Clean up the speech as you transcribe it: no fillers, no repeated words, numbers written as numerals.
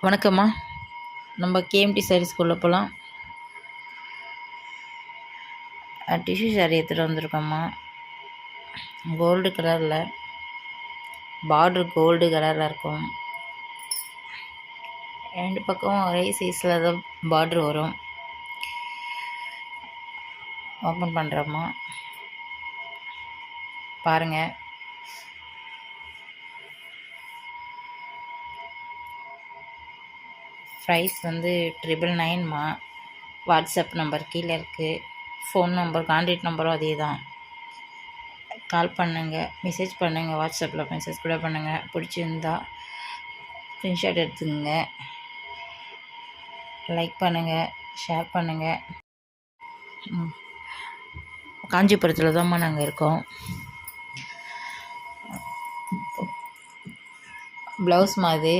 வணக்கம்மா. நம்ம கேஎம்டி சாரீஸ்குள்ளே போகலாம். டிஷ்யூ சாரீ எடுத்துகிட்டு வந்திருக்கோம்மா. கோல்டு கலரில், பார்டர் கோல்டு கலரில் இருக்கும். 2 பக்கம் ஒரே சைஸில் தான் பார்டர் வரும். ஓப்பன் பண்ணுறோம்மா, பாருங்கள். ப்ரைஸ் வந்து 999மா. வாட்ஸ்அப் நம்பர் கீழே இருக்குது. ஃபோன் நம்பர், கான்டாக்ட் நம்பரும் அதே தான். கால் பண்ணுங்கள், மெசேஜ் பண்ணுங்கள், வாட்ஸ்அப்பில் மெசேஜ் கூட பண்ணுங்கள். பிடிச்சிருந்தா ஸ்க்ரீன்ஷாட் எடுத்துக்கங்க, லைக் பண்ணுங்கள், ஷேர் பண்ணுங்கள். காஞ்சிபுரத்தில் தான்மா நாங்கள் இருக்கோம். ப்ளவுஸ் மாதிரி